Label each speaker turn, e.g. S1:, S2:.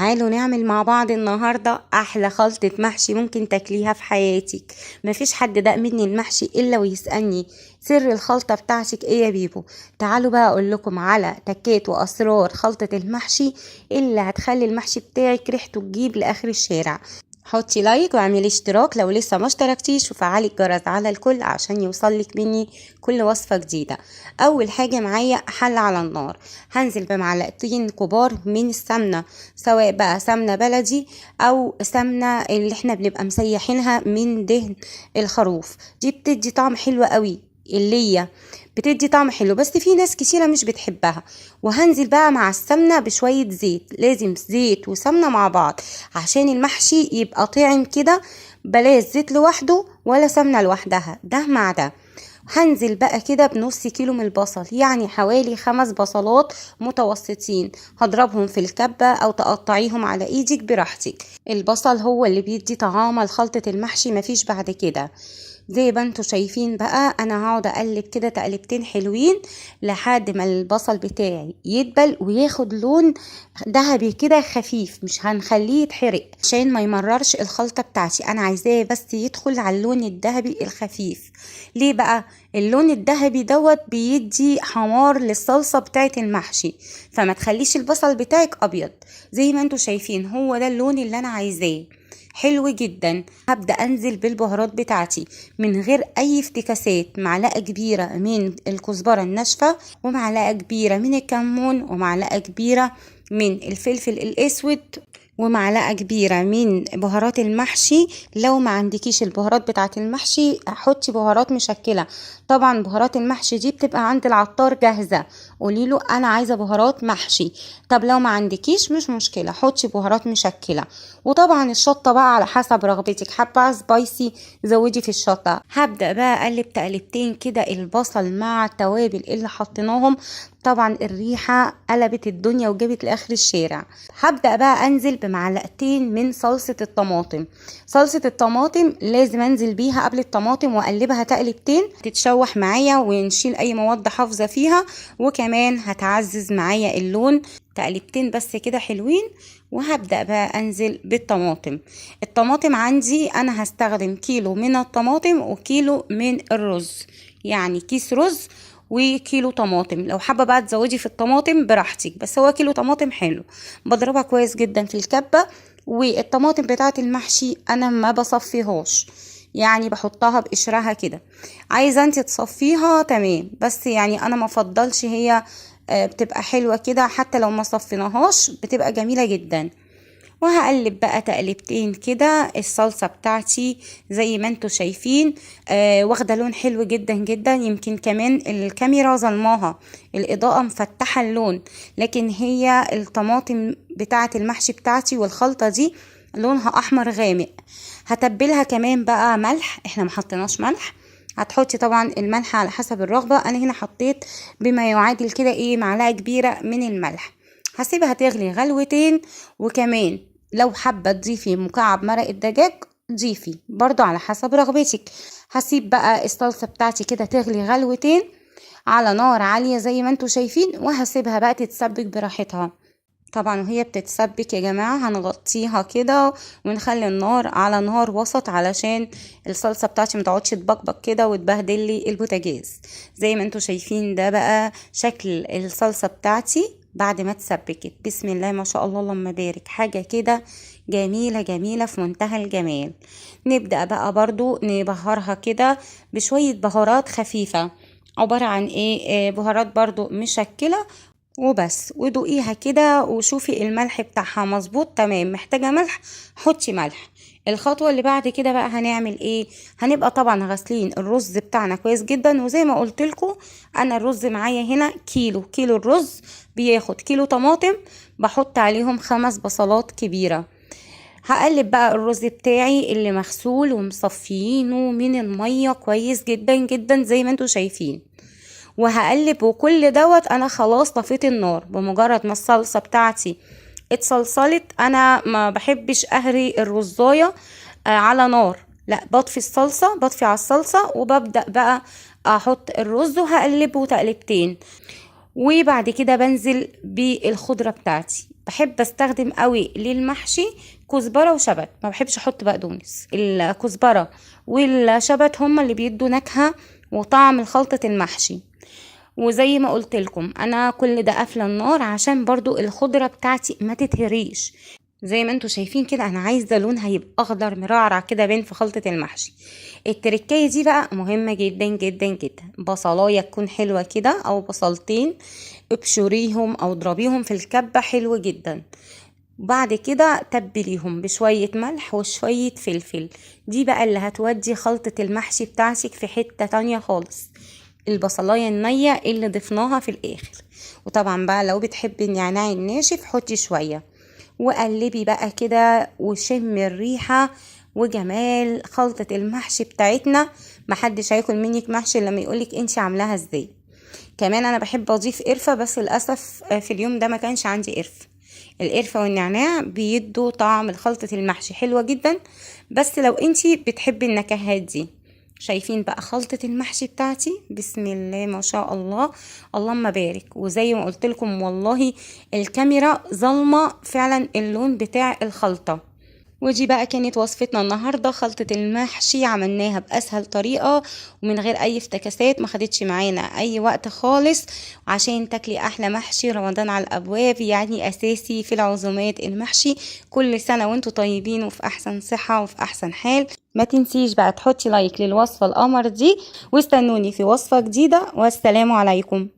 S1: تعالوا نعمل مع بعض النهاردة أحلى خلطة محشي ممكن تاكليها في حياتك. مفيش حد داق مني المحشي إلا ويسألني سر الخلطة بتاعتك إيه يا بيبو. تعالوا بقى أقول لكم على تكات وأسرار خلطة المحشي اللي هتخلي المحشي بتاعك ريحته تجيب لآخر الشارع. حطي لايك واعملي اشتراك لو لسه ما اشتركتيش، وفعلي الجرس على الكل عشان يوصلك مني كل وصفة جديدة. اول حاجة معايا حلة على النار، هنزل بمعلقتين كبار من السمنة، سواء بقى سمنة بلدي او سمنة اللي احنا بنبقى مسيحينها من دهن الخروف. دي بتدي طعم حلو قوي، اللي هي بتدي طعم حلو، بس في ناس كتيرة مش بتحبها. وهنزل بقى مع السمنة بشوية زيت، لازم زيت وسمنة مع بعض عشان المحشي يبقى طعم كده، بلاش زيت لوحده ولا سمنة لوحدها، ده مع ده. هنزل بقى كده بنص كيلو من البصل، يعني حوالي 5 بصلات متوسطين، هضربهم في الكبة او تقطعيهم على ايدك براحتك. البصل هو اللي بيدي طعامة لخلطة المحشي، مفيش بعد كده. زي ما انتوا شايفين بقى انا هقعد اقلب كده تقلبتين حلوين لحد ما البصل بتاعي يدبل وياخد لون ذهبي كده خفيف، مش هنخليه يتحرق عشان ما يمررش الخلطة بتاعتي، انا عايزاه بس يدخل على اللون الذهبي الخفيف. ليه بقى؟ اللون الذهبي دوت بيدي حمار للصلصة بتاعت المحشي، فما تخليش البصل بتاعك ابيض. زي ما انتوا شايفين هو ده اللون اللي انا عايزاه، حلو جدا. هبدأ انزل بالبهارات بتاعتي من غير اي افتكاسات، معلقة كبيرة من الكزبرة الناشفة، ومعلقة كبيرة من الكمون، ومعلقة كبيرة من الفلفل الاسود، ومعلقة كبيرة من بهارات المحشي. لو ما عندكيش البهارات بتاعة المحشي حطي بهارات مشكلة، طبعا بهارات المحشي دي بتبقى عند العطار جاهزة، قوليله انا عايزة بهارات محشي. طب لو ما عندكيش مش مشكلة، حطي بهارات مشكلة. وطبعا الشطة بقى على حسب رغبتك، حابة سبايسي زودي في الشطة. هبدأ بقى اقلب تقلبتين كده البصل مع التوابل اللي حطيناهم، طبعا الريحة قلبت الدنيا وجابت لاخر الشارع. هبدأ بقى انزل بمعلقتين من صلصة الطماطم. صلصة الطماطم لازم انزل بيها قبل الطماطم واقلبها تقلبتين تتشوح معايا ونشيل اي مواد حافظة فيها، وكمان هتعزز معايا اللون. تقلبتين بس كده حلوين، وهبدأ بقى انزل بالطماطم. الطماطم عندي انا هستخدم كيلو من الطماطم وكيلو من الرز، يعني كيس رز وكيلو طماطم. لو حابه بقى تزودي في الطماطم براحتك، بس هو كيلو طماطم حلو. بضربها كويس جدا في الكبه. والطماطم بتاعه المحشي انا ما بصفيهاش، يعني بحطها بقشرها كده. عايزه انت تصفيها تمام، بس يعني انا ما افضلش، هي بتبقى حلوه كده حتى لو ما صفيناهاش بتبقى جميله جدا. وهقلب بقى تقلبتين كده الصلصة بتاعتي زي ما انتوا شايفين، واخدة لون حلو جدا جدا. يمكن كمان الكاميرا ظلماها، الإضاءة مفتحة اللون، لكن هي الطماطم بتاعة المحشي بتاعتي والخلطة دي لونها أحمر غامق. هتبلها كمان بقى ملح، احنا محطناش ملح، هتحطي طبعا الملح على حسب الرغبة. انا هنا حطيت بما يعادل كده معلقة كبيرة من الملح. هسيبها تغلي غلوتين، وكمان لو حابة تضيفي مكعب مرق الدجاج ضيفي برضو على حسب رغبتك. هسيب بقى الصلصة بتاعتي كده تغلي غلوتين على نار عالية زي ما انتوا شايفين، وهسيبها بقى تتسبك براحتها. طبعا وهي بتتسبك يا جماعة هنغطيها كده ونخلي النار على نار وسط علشان الصلصة بتاعتي متقعدش تبقبق كده وتبهدل لي البوتاجاز. زي ما انتوا شايفين ده بقى شكل الصلصة بتاعتي بعد ما اتسبكت. بسم الله ما شاء الله اللهم بارك، حاجة كده جميلة جميلة في منتهى الجمال. نبدأ بقى برضو نبهرها كده بشوية بهارات خفيفة، عبارة عن بهارات برضو مشكلة وبس. ودوقيها كده وشوفي الملح بتاعها مظبوط تمام، محتاجة ملح حطي ملح. الخطوة اللي بعد كده بقى هنعمل هنبقى طبعا غاسلين الرز بتاعنا كويس جدا. وزي ما قلت لكم انا الرز معايا هنا كيلو الرز بياخد كيلو طماطم، بحط عليهم 5 بصلات كبيرة. هقلب بقى الرز بتاعي اللي مغسول ومصفيينه من المية كويس جدا جدا زي ما انتوا شايفين، وهقلب. وكل دوت انا خلاص طفيت النار. بمجرد ما الصلصة بتاعتي اتصلصلت، انا ما بحبش اهري الرزاية على نار، لا بطفي الصلصة، بطفي على الصلصة وببدأ بقى احط الرز وهقلبه تقلبتين. وبعد كده بنزل بالخضرة بتاعتي، بحب استخدم قوي للمحشي كزبرة وشبت، ما بحبش احط بقدونس. الكزبرة والشبت هما اللي بيدوا نكهة وطعم لخلطة المحشي. وزي ما قلت لكم انا كل ده قافله النار عشان برضو الخضره بتاعتي ما تتهريش. زي ما انتوا شايفين كده انا عايزه لونها يبقى اخضر مرعرع كده بين في خلطه المحشي. التركية دي بقى مهمه جدا جدا جدا. بصلايه تكون حلوه كده او بصلتين، ابشريهم او اضربيهم في الكبه حلو جدا. بعد كده تبليهم بشوية ملح وشوية فلفل. دي بقى اللي هتودي خلطة المحشي بتاعتك في حتة تانية خالص. البصلاية النية اللي ضفناها في الاخر. وطبعا بقى لو بتحبي النعناع الناشف حطي شوية، وقلبي بقى كده وشم الريحة وجمال خلطة المحشي بتاعتنا. محدش هياكل منك محشي لما يقولك انتي عاملاها ازاي. كمان انا بحب اضيف قرفة، بس للأسف في اليوم ده ما كانش عندي قرفة. القرفة والنعناع بيدوا طعم لخلطة المحشي حلوة جدا، بس لو انتي بتحبي النكهات دي. شايفين بقى خلطة المحشي بتاعتي؟ بسم الله ما شاء الله، اللهم بارك. وزي ما قلت لكم والله الكاميرا ظلمة فعلا اللون بتاع الخلطة. ودي بقى كانت وصفتنا النهاردة، خلطة المحشي عملناها بأسهل طريقة ومن غير أي افتكاسات، ما خدتش معانا أي وقت خالص. عشان تاكلي أحلى محشي، رمضان على الأبواب، يعني أساسي في العزومات المحشي. كل سنة وانتوا طيبين وفي أحسن صحة وفي أحسن حال. ما تنسيش بقى تحطي لايك للوصفة القمر دي، واستنوني في وصفة جديدة، والسلام عليكم.